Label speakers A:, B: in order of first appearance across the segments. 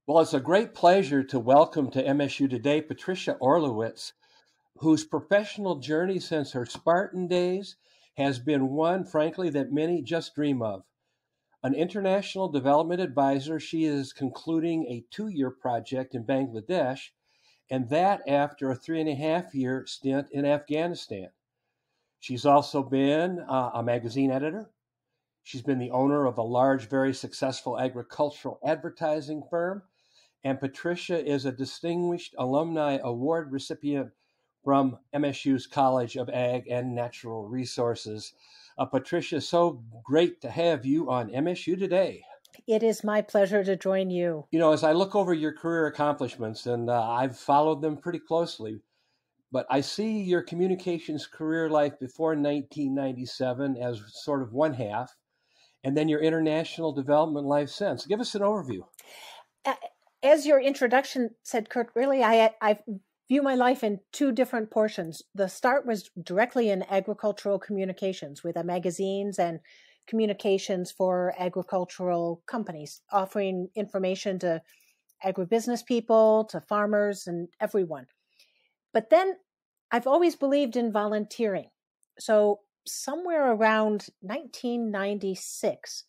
A: Well, it's a great pleasure to welcome to MSU Today Patricia Orlowitz, whose professional journey since her Spartan days has been one, frankly, that many just dream of. An international development advisor, she is concluding a 2-year project in Bangladesh, and that after a 3.5-year stint in Afghanistan. She's also been a magazine editor. She's been the owner of a large, very successful agricultural advertising firm. And Patricia is a distinguished alumni award recipient from MSU's College of Ag and Natural Resources. Patricia, so great to have you on MSU Today.
B: It is my pleasure to join you.
A: You know, as I look over your career accomplishments, and I've followed them pretty closely, but I see your communications career life before 1997 as sort of one half, and then your international development life since. Give us an overview.
B: As your introduction said, Kurt, really, I view my life in two different portions. The start was directly in agricultural communications with magazines and communications for agricultural companies, offering information to agribusiness people, to farmers, and everyone. But then I've always believed in volunteering. So somewhere around 1996,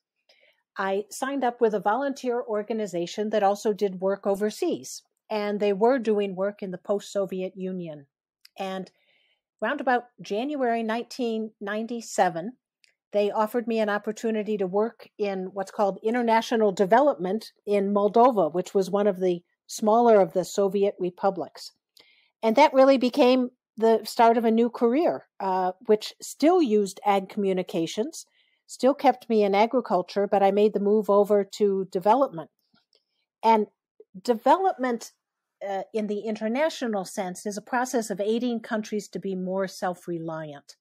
B: I signed up with a volunteer organization that also did work overseas. And they were doing work in the post-Soviet Union. And around about January 1997, they offered me an opportunity to work in what's called international development in Moldova, which was one of the smaller of the Soviet republics. And that really became the start of a new career, which still used ag communications, still kept me in agriculture, but I made the move over to development. And development in the international sense is a process of aiding countries to be more self-reliant,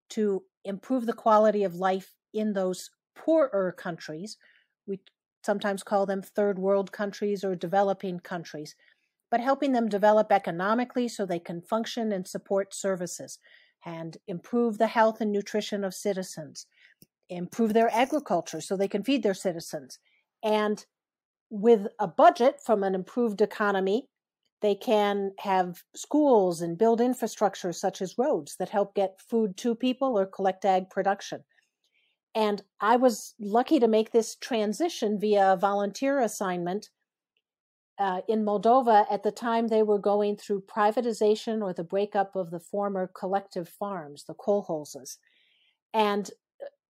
B: to improve the quality of life in those poorer countries. We sometimes call them third world countries or developing countries, but helping them develop economically so they can function and support services and improve the health and nutrition of citizens, improve their agriculture so they can feed their citizens. And with a budget from an improved economy, they can have schools and build infrastructure such as roads that help get food to people or collect ag production. And I was lucky to make this transition via a volunteer assignment in Moldova. At the time, they were going through privatization or the breakup of the former collective farms, the kolkhozes. And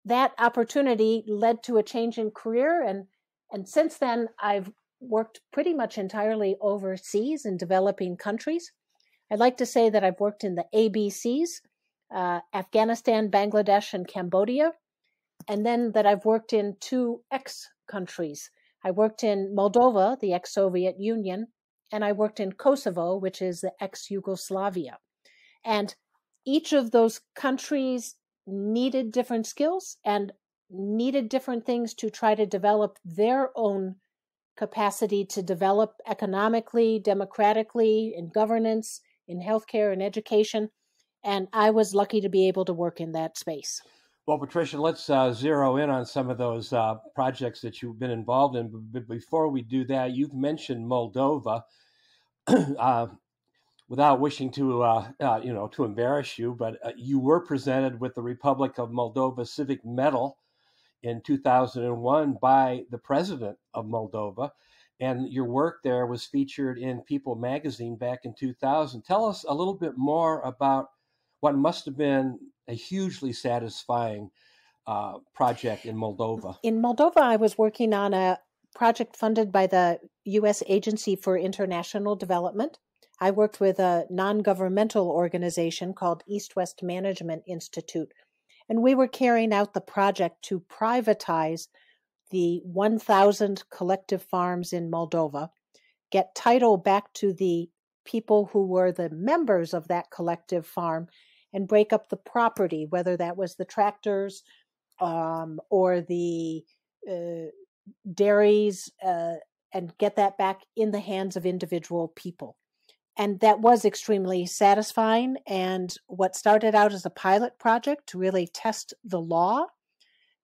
B: that opportunity led to a change in career. And since then, I've worked pretty much entirely overseas in developing countries. I'd like to say that I've worked in the ABCs, Afghanistan, Bangladesh, and Cambodia, and then that I've worked in 2 ex-countries. I worked in Moldova, the ex-Soviet Union, and I worked in Kosovo, which is the ex-Yugoslavia. And each of those countries needed different skills and needed different things to try to develop their own capacity to develop economically, democratically, in governance, in healthcare and education. And I was lucky to be able to work in that space.
A: Well, Patricia, let's zero in on some of those projects that you've been involved in. But before we do that, you've mentioned Moldova. Without wishing to, to embarrass you, but you were presented with the Republic of Moldova Civic Medal in 2001 by the president of Moldova, and your work there was featured in People magazine back in 2000. Tell us a little bit more about what must have been a hugely satisfying project in Moldova.
B: In Moldova, I was working on a project funded by the U.S. Agency for International Development. I worked with a non-governmental organization called East-West Management Institute, and we were carrying out the project to privatize the 1,000 collective farms in Moldova, get title back to the people who were the members of that collective farm, and break up the property, whether that was the tractors or the dairies, and get that back in the hands of individual people. And that was extremely satisfying. And what started out as a pilot project to really test the law,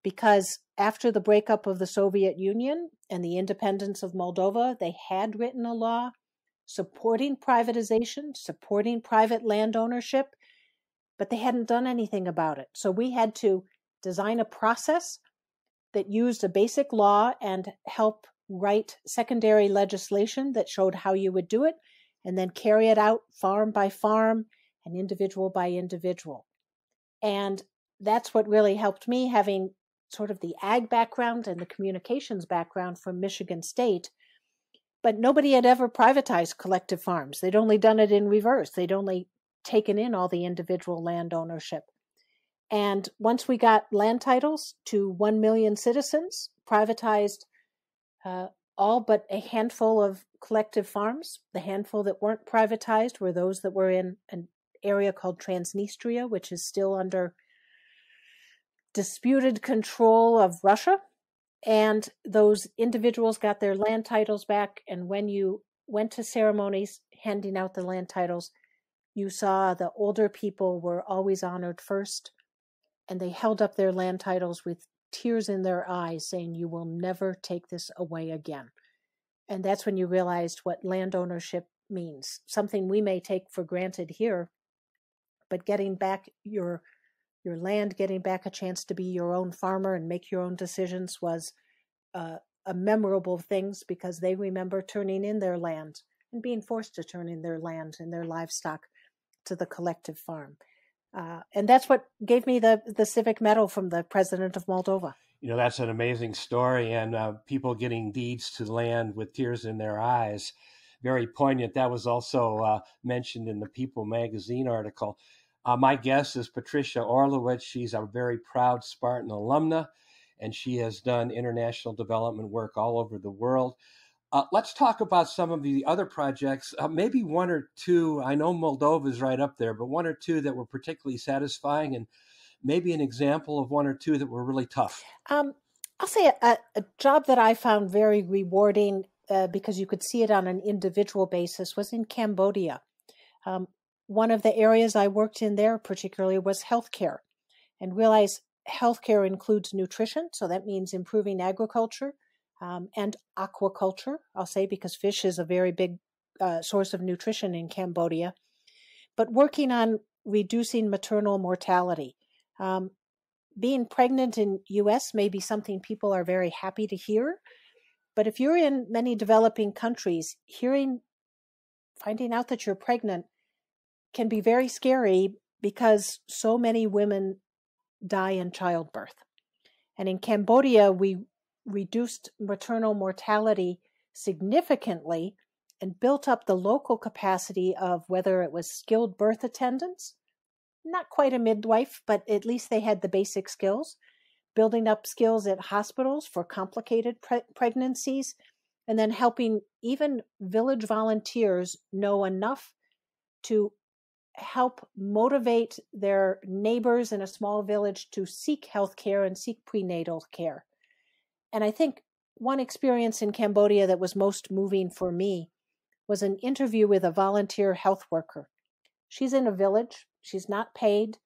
B: because after the breakup of the Soviet Union, and the independence of Moldova, they had written a law supporting privatization, supporting private land ownership, but they hadn't done anything about it. So we had to design a process that used a basic law and help write secondary legislation that showed how you would do it, and then carry it out farm by farm and individual by individual. And that's what really helped me, having sort of the ag background and the communications background from Michigan State. But nobody had ever privatized collective farms. They'd only done it in reverse. They'd only taken in all the individual land ownership. And once we got land titles to 1 million citizens, privatized all but a handful of collective farms. The handful that weren't privatized were those that were in an area called Transnistria, which is still under disputed control of Russia. And those individuals got their land titles back. And when you went to ceremonies handing out the land titles, you saw the older people were always honored first. And they held up their land titles with tears in their eyes, saying, "You will never take this away again." And that's when you realized what land ownership means. Something we may take for granted here, but getting back your land, getting back a chance to be your own farmer and make your own decisions was a memorable things, because they remember turning in their land and being forced to turn in their land and their livestock to the collective farm. And that's what gave me the civic medal from the president of Moldova.
A: You know, that's an amazing story, and people getting deeds to land with tears in their eyes. Very poignant. That was also mentioned in the People magazine article. My guest is Patricia Orlowitz. She's a very proud Spartan alumna, and she has done international development work all over the world. Let's talk about some of the other projects, maybe one or two. I know Moldova is right up there, but one or two that were particularly satisfying, and maybe an example of one or two that were really tough.
B: I'll say a job that I found very rewarding, because you could see it on an individual basis, was in Cambodia. One of the areas I worked in there particularly was healthcare, and realized healthcare includes nutrition. So that means improving agriculture and aquaculture, I'll say, because fish is a very big source of nutrition in Cambodia. But working on reducing maternal mortality. Being pregnant in U.S. may be something people are very happy to hear, but if you're in many developing countries, finding out that you're pregnant can be very scary, because so many women die in childbirth. And in Cambodia, we reduced maternal mortality significantly and built up the local capacity of, whether it was skilled birth attendants, not quite a midwife, but at least they had the basic skills, building up skills at hospitals for complicated pregnancies, and then helping even village volunteers know enough to help motivate their neighbors in a small village to seek health care and seek prenatal care. And I think one experience in Cambodia that was most moving for me was an interview with a volunteer health worker. She's in a village. She's not paid,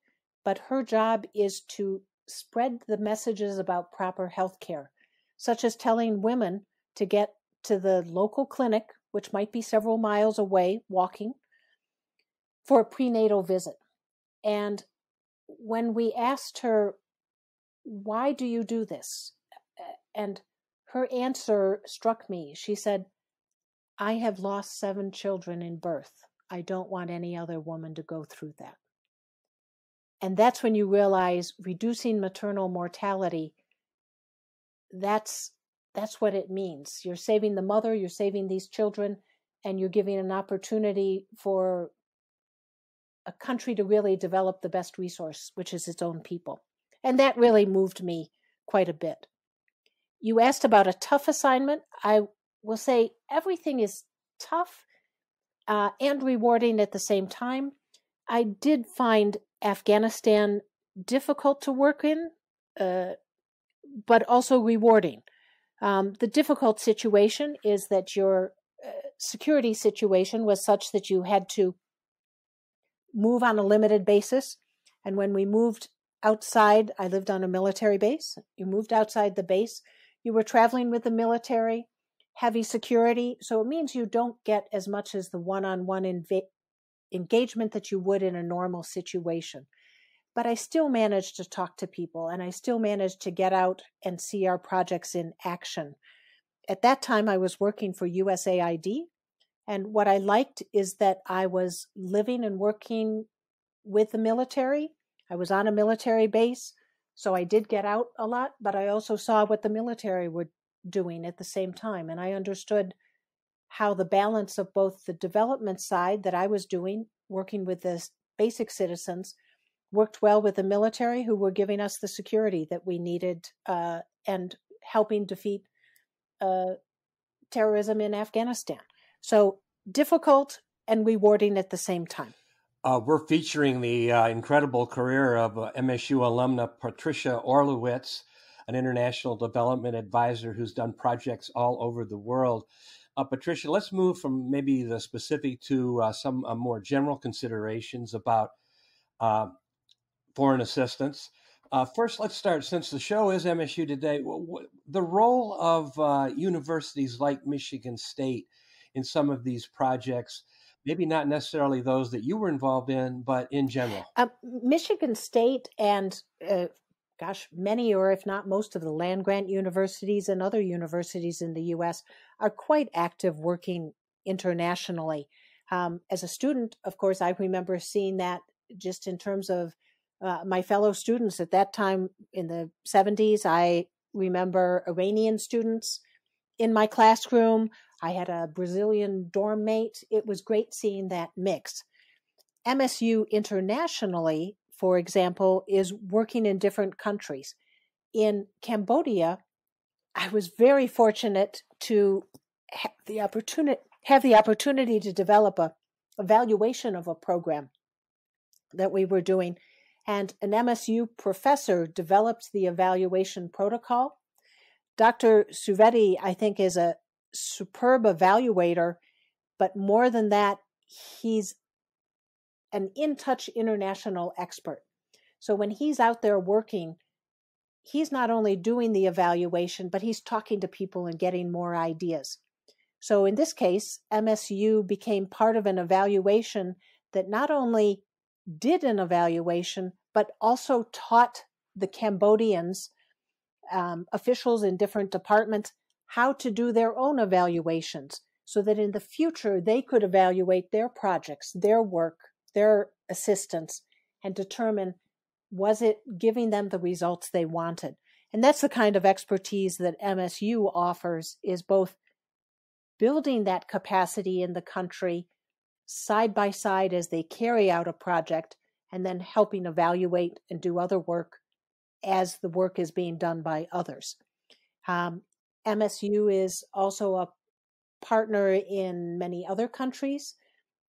B: but her job is to spread the messages about proper health care, such as telling women to get to the local clinic, which might be several miles away, walking, for a prenatal visit. And when we asked her, "Why do you do this?" and her answer struck me. She said, "I have lost 7 children in birth. I don't want any other woman to go through that." And that's when you realize reducing maternal mortality, that's what it means. You're saving the mother, you're saving these children, and you're giving an opportunity for a country to really develop the best resource, which is its own people. And that really moved me quite a bit. You asked about a tough assignment. I will say everything is tough and rewarding at the same time. I did find Afghanistan difficult to work in, but also rewarding. The difficult situation is that your security situation was such that you had to move on a limited basis. And when we moved outside, I lived on a military base. You moved outside the base, You were traveling with the military, heavy security, so it means you don't get as much as the one-on-one engagement that you would in a normal situation. But I still managed to talk to people, and I still managed to get out and see our projects in action. At that time, I was working for USAID, and what I liked is that I was living and working with the military. I was on a military base, so I did get out a lot, but I also saw what the military were doing at the same time, and I understood how the balance of both the development side that I was doing, working with the basic citizens, worked well with the military, who were giving us the security that we needed and helping defeat terrorism in Afghanistan. So difficult and rewarding at the same time.
A: We're featuring the incredible career of MSU alumna Patricia Orlowitz, an international development advisor who's done projects all over the world. Patricia, let's move from maybe the specific to some more general considerations about foreign assistance. First, let's start, since the show is MSU Today, the role of universities like Michigan State in some of these projects, maybe not necessarily those that you were involved in, but in general.
B: Michigan State and, many or if not most of the land-grant universities and other universities in the U.S. are quite active working internationally. As a student, of course, I remember seeing that just in terms of my fellow students at that time in the 70s. I remember Iranian students in my classroom. I had a Brazilian dorm mate. It was great seeing that mix. MSU internationally, for example, is working in different countries. In Cambodia, I was very fortunate to have the opportunity to develop a evaluation of a program that we were doing. And an MSU professor developed the evaluation protocol. Dr. Suvedi, I think, is a superb evaluator, but more than that, he's an in-touch international expert. So when he's out there working, he's not only doing the evaluation, but he's talking to people and getting more ideas. So in this case, MSU became part of an evaluation that not only did an evaluation, but also taught the Cambodians, officials in different departments, how to do their own evaluations so that in the future they could evaluate their projects, their work, their assistance, and determine, was it giving them the results they wanted? And that's the kind of expertise that MSU offers, is both building that capacity in the country side by side as they carry out a project, and then helping evaluate and do other work as the work is being done by others. MSU is also a partner in many other countries,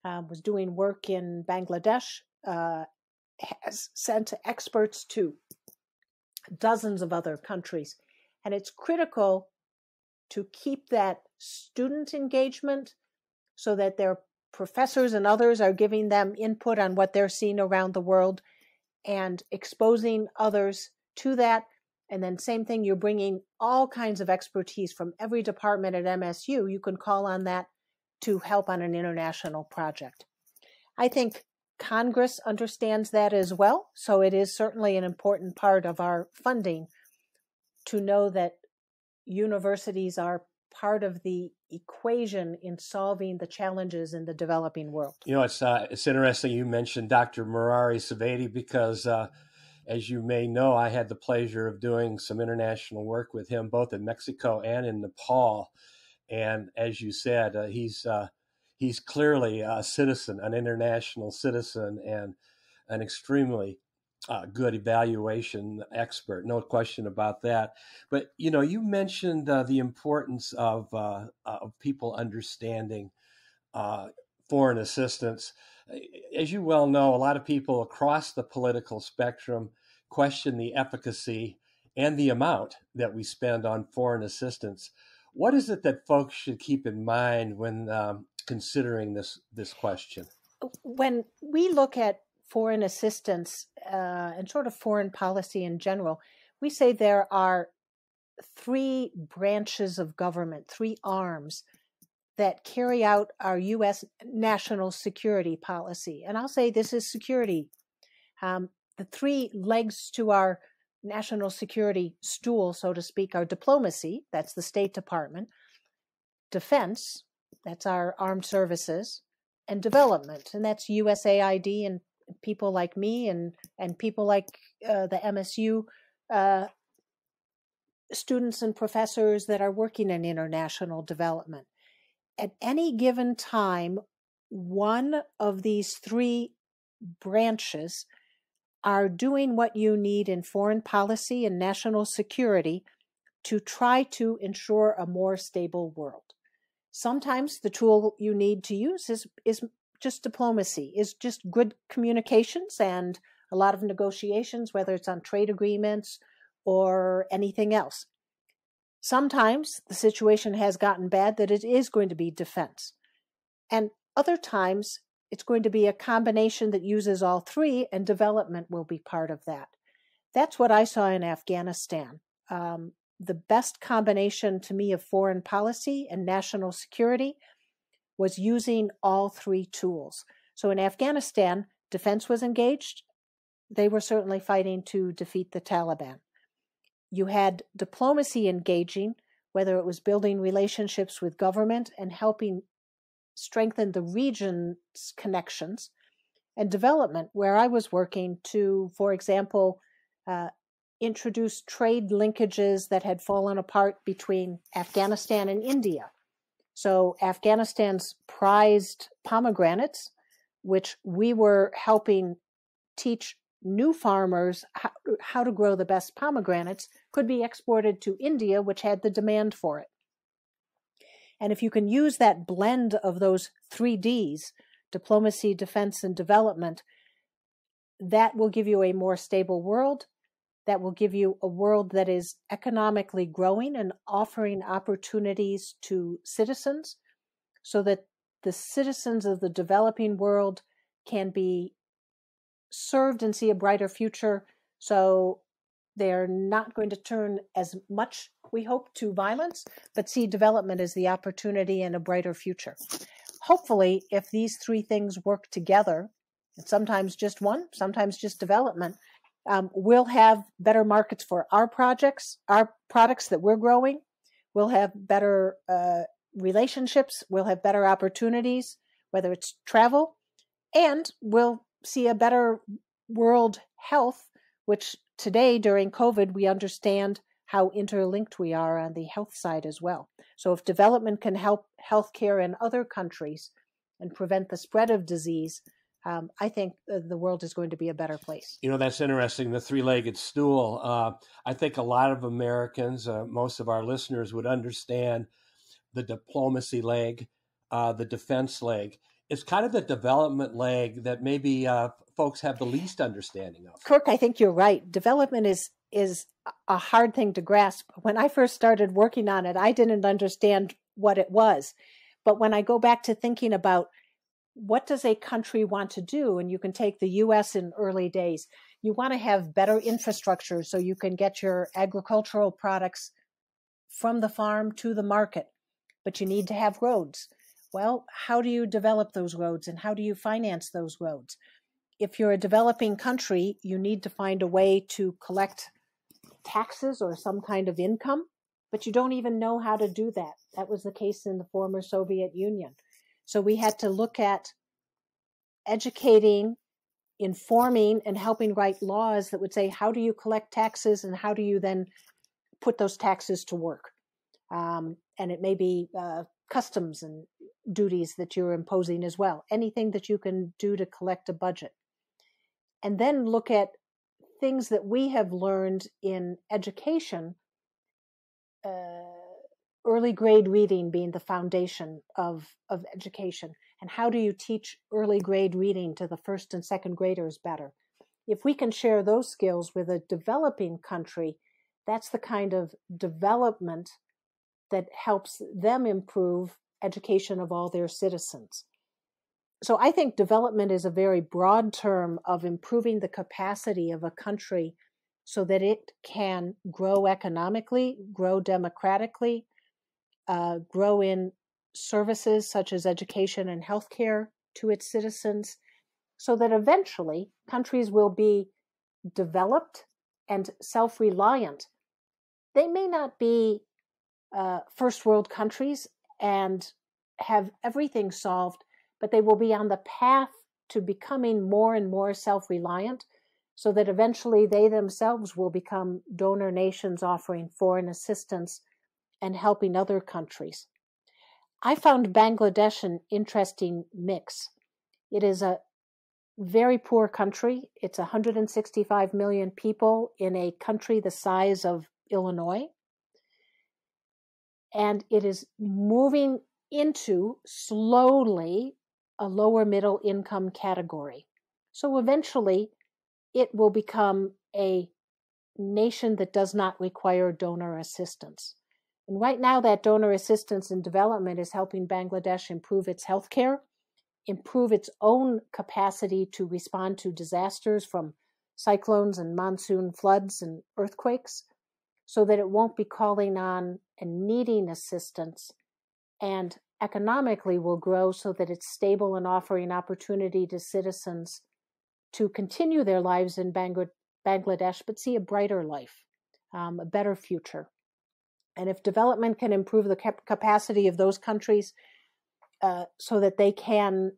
B: was doing work in Bangladesh, has sent experts to dozens of other countries. And it's critical to keep that student engagement so that their professors and others are giving them input on what they're seeing around the world and exposing others to that. And then same thing, you're bringing all kinds of expertise from every department at MSU. You can call on that to help on an international project. I think Congress understands that as well. So it is certainly an important part of our funding to know that universities are part of the equation in solving the challenges in the developing world.
A: You know, it's interesting you mentioned Dr. Murari Savedi, because as you may know, I had the pleasure of doing some international work with him, both in Mexico and in Nepal. And as you said, he's clearly a citizen, an international citizen, and an extremely good evaluation expert. No question about that. But, you know, you mentioned the importance of people understanding foreign assistance. As you well know, a lot of people across the political spectrum question the efficacy and the amount that we spend on foreign assistance. What is it that folks should keep in mind when considering this question?
B: When we look at foreign assistance and sort of foreign policy in general, we say there are three branches of government, three arms that carry out our U.S. national security policy. And I'll say this is security. The three legs to our national security stool, so to speak, are diplomacy, that's the State Department, defense, that's our armed services, and development, and that's USAID and people like me and people like the MSU students and professors that are working in international development. At any given time, one of these three branches are doing what you need in foreign policy and national security to try to ensure a more stable world. Sometimes the tool you need to use is just diplomacy, is just good communications and a lot of negotiations, whether it's on trade agreements or anything else. Sometimes the situation has gotten bad that it is going to be defense. And other times it's going to be a combination that uses all three, and development will be part of that. That's what I saw in Afghanistan. The best combination to me of foreign policy and national security was using all three tools. So in Afghanistan, defense was engaged. They were certainly fighting to defeat the Taliban. You had diplomacy engaging, whether it was building relationships with government and helping strengthen the region's connections, and development, where I was working to, for example, introduce trade linkages that had fallen apart between Afghanistan and India. So Afghanistan's prized pomegranates, which we were helping teach new farmers how to grow the best pomegranates, could be exported to India, which had the demand for it. And if you can use that blend of those three Ds, diplomacy, defense, and development, that will give you a more stable world. That will give you a world that is economically growing and offering opportunities to citizens so that the citizens of the developing world can be served and see a brighter future. So they're not going to turn as much, we hope, to violence, but see development as the opportunity and a brighter future. Hopefully, if these three things work together, and sometimes just one, sometimes just development, we'll have better markets for our projects, our products that we're growing. We'll have better relationships. We'll have better opportunities, whether it's travel, and we'll see a better world health, which today during COVID, we understand how interlinked we are on the health side as well. So if development can help healthcare in other countries and prevent the spread of disease, I think the world is going to be a better place.
A: You know, that's interesting, the three-legged stool. I think a lot of Americans, most of our listeners would understand the diplomacy leg, the defense leg. It's kind of the development leg that maybe folks have the least understanding of.
B: Kirk, I think you're right. Development is a hard thing to grasp. When I first started working on it, I didn't understand what it was. But when I go back to thinking about what does a country want to do, and you can take the U.S. in early days, you want to have better infrastructure so you can get your agricultural products from the farm to the market, but you need to have roads. Well, how do you develop those roads and how do you finance those roads? If you're a developing country, you need to find a way to collect taxes or some kind of income, but you don't even know how to do that. That was the case in the former Soviet Union. So we had to look at educating, informing, and helping write laws that would say, how do you collect taxes and how do you then put those taxes to work? And it may be customs and duties that you're imposing as well, anything that you can do to collect a budget. And then look at things that we have learned in education, early grade reading being the foundation of education. And how do you teach early grade reading to the first and second graders better? If we can share those skills with a developing country, that's the kind of development that helps them improve education of all their citizens. So I think development is a very broad term of improving the capacity of a country so that it can grow economically, grow democratically, grow in services such as education and healthcare to its citizens, so that eventually countries will be developed and self-reliant. They may not be first world countries and have everything solved, but they will be on the path to becoming more and more self-reliant, so that eventually they themselves will become donor nations offering foreign assistance and helping other countries. I found Bangladesh an interesting mix. It is a very poor country. It's 165 million people in a country the size of Illinois. And it is moving into, slowly, a lower middle income category. So eventually, it will become a nation that does not require donor assistance. And right now, that donor assistance and development is helping Bangladesh improve its healthcare, improve its own capacity to respond to disasters from cyclones and monsoon floods and earthquakes, so that it won't be calling on and needing assistance, and economically will grow so that it's stable and offering opportunity to citizens to continue their lives in Bangladesh, but see a brighter life, a better future. And if development can improve the capacity of those countries so that they can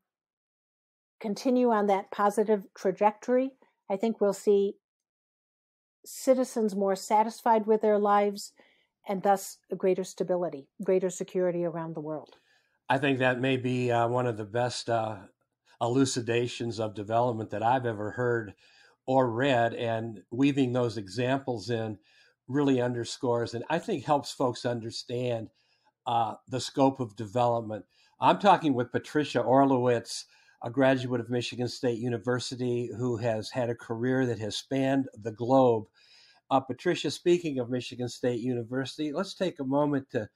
B: continue on that positive trajectory, I think we'll see citizens more satisfied with their lives, and thus a greater stability, greater security around the world.
A: I think that may be one of the best elucidations of development that I've ever heard or read, and weaving those examples in really underscores and I think helps folks understand the scope of development. I'm talking with Patricia Orlowitz, a graduate of Michigan State University who has had a career that has spanned the globe. Patricia, speaking of Michigan State University, let's take a moment to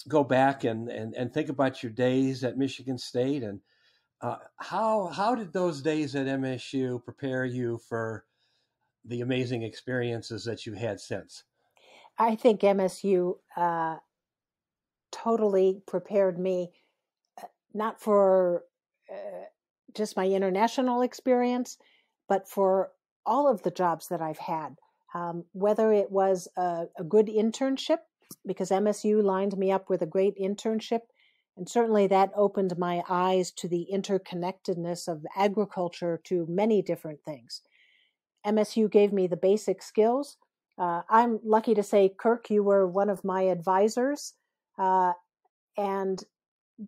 A: go back and think about your days at Michigan State, and how did those days at MSU prepare you for the amazing experiences that you've had since?
B: I think MSU totally prepared me, not for just my international experience, but for all of the jobs that I've had. Whether it was a good internship, because MSU lined me up with a great internship, and certainly that opened my eyes to the interconnectedness of agriculture to many different things. MSU gave me the basic skills. I'm lucky to say, Kirk, you were one of my advisors and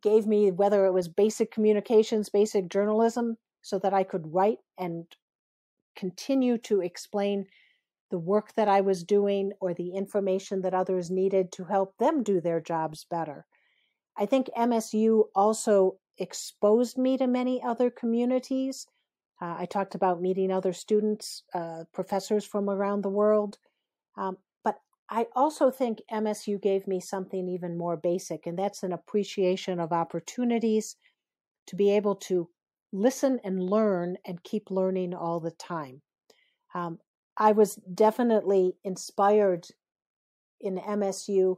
B: gave me, whether it was basic communications, basic journalism, so that I could write and continue to explain the work that I was doing or the information that others needed to help them do their jobs better. I think MSU also exposed me to many other communities. I talked about meeting other students, professors from around the world. But I also think MSU gave me something even more basic, and that's an appreciation of opportunities to be able to listen and learn and keep learning all the time. I was definitely inspired in MSU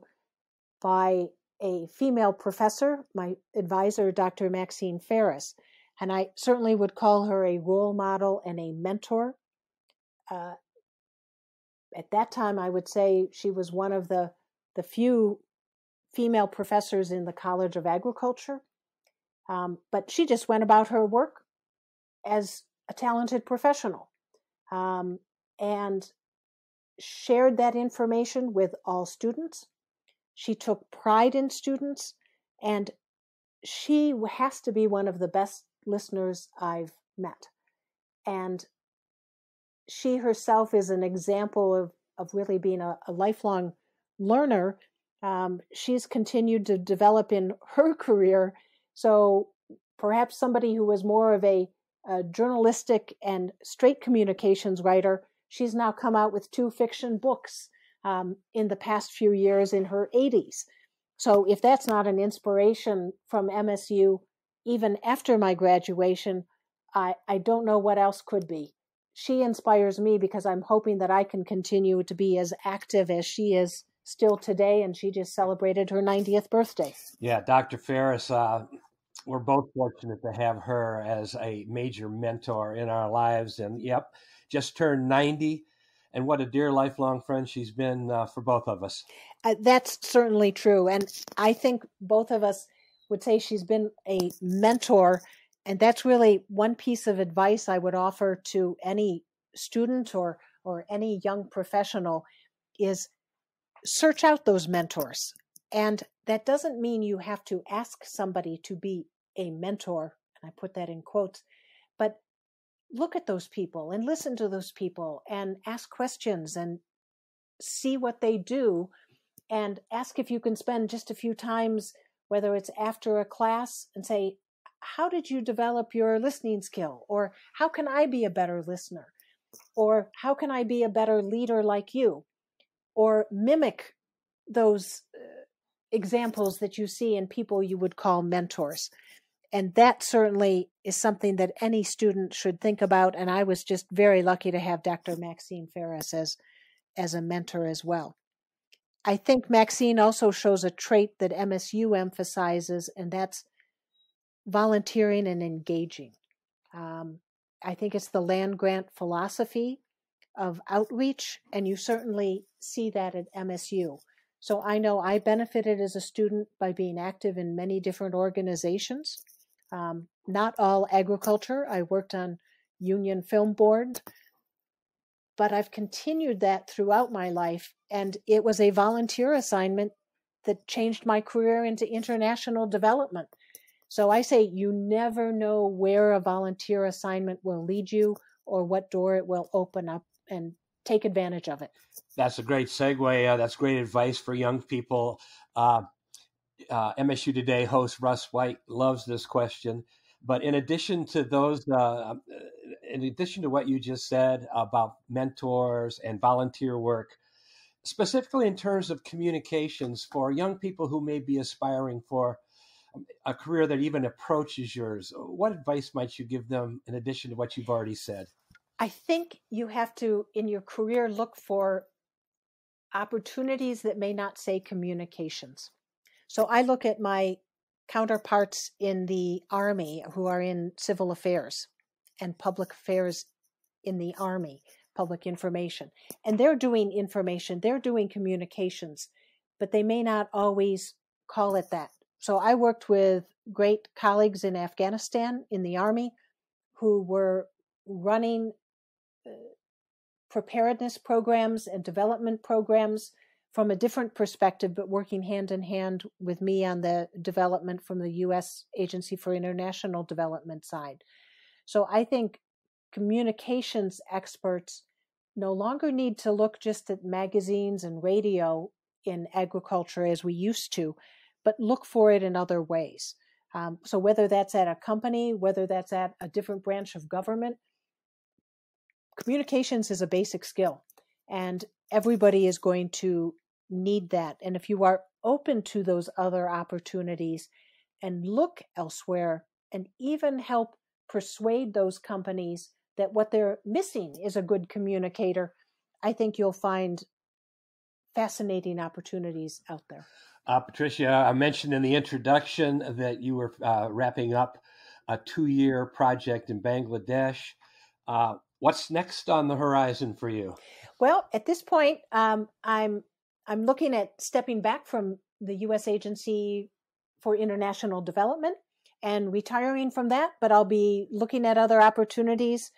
B: by a female professor, my advisor, Dr. Maxine Ferris, and I certainly would call her a role model and a mentor. At that time, I would say she was one of the few female professors in the College of Agriculture, but she just went about her work as a talented professional and shared that information with all students. She took pride in students, and she has to be one of the best listeners I've met. And she herself is an example of really being a lifelong learner. She's continued to develop in her career. So perhaps somebody who was more of a journalistic and straight communications writer, she's now come out with 2 fiction books in the past few years in her 80s. So if that's not an inspiration from MSU, even after my graduation, I don't know what else could be. she inspires me because I'm hoping that I can continue to be as active as she is still today. And she just celebrated her 90th birthday.
A: Yeah, Dr. Ferris, we're both fortunate to have her as a major mentor in our lives. And yep, just turned 90. And what a dear lifelong friend she's been for both of us.
B: That's certainly true. And I think both of us would say she's been a mentor. And that's really one piece of advice I would offer to any student or any young professional is search out those mentors. And that doesn't mean you have to ask somebody to be a mentor. And I put that in quotes, but look at those people and listen to those people and ask questions and see what they do and ask if you can spend just a few times, whether it's after a class, and say, how did you develop your listening skill? Or how can I be a better listener? Or how can I be a better leader like you? Or mimic those examples that you see in people you would call mentors. And that certainly is something that any student should think about. And I was just very lucky to have Dr. Maxine Ferris as a mentor as well. I think Maxine also shows a trait that MSU emphasizes, and that's volunteering and engaging. I think it's the land-grant philosophy of outreach, and you certainly see that at MSU. So I know I benefited as a student by being active in many different organizations. Not all agriculture. I worked on Union Film Board, but I've continued that throughout my life. And it was a volunteer assignment that changed my career into international development. So I say you never know where a volunteer assignment will lead you or what door it will open up, and take advantage of it.
A: That's a great segue. That's great advice for young people. MSU Today host Russ White loves this question. But in addition to those, in addition to what you just said about mentors and volunteer work, specifically in terms of communications for young people who may be aspiring for a career that even approaches yours, what advice might you give them in addition to what you've already said?
B: I think you have to, in your career, look for opportunities that may not say communications. So I look at my counterparts in the Army who are in civil affairs and public affairs in the Army, public information. And they're doing information, they're doing communications, but they may not always call it that. So I worked with great colleagues in Afghanistan in the Army who were running preparedness programs and development programs from a different perspective, but working hand in hand with me on the development from the U.S. Agency for International Development side. So I think communications experts no longer need to look just at magazines and radio in agriculture as we used to, but look for it in other ways. So whether that's at a company, whether that's at a different branch of government, communications is a basic skill, and everybody is going to need that. And if you are open to those other opportunities and look elsewhere and even help persuade those companies that what they're missing is a good communicator, I think you'll find fascinating opportunities out there.
A: Patricia, I mentioned in the introduction that you were wrapping up a 2-year project in Bangladesh. What's next on the horizon for you?
B: Well, at this point, I'm looking at stepping back from the U.S. Agency for International Development and retiring from that, but I'll be looking at other opportunities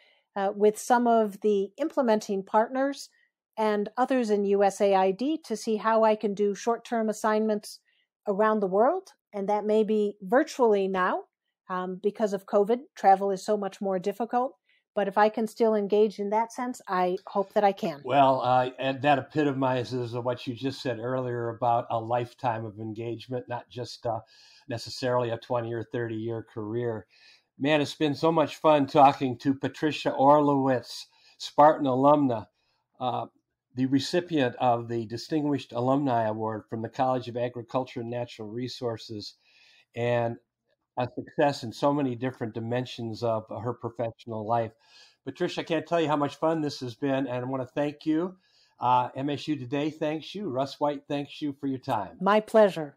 B: with some of the implementing partners and others in USAID to see how I can do short-term assignments around the world. And that may be virtually now because of COVID. Travel is so much more difficult. But if I can still engage in that sense, I hope that I can.
A: Well, and that epitomizes what you just said earlier about a lifetime of engagement, not just necessarily a 20 or 30-year career. Man, it's been so much fun talking to Patricia Orlowitz, Spartan alumna, the recipient of the Distinguished Alumni Award from the College of Agriculture and Natural Resources, and a success in so many different dimensions of her professional life. Patricia, I can't tell you how much fun this has been, and I want to thank you. MSU Today thanks you. Russ White thanks you for your time.
B: My pleasure.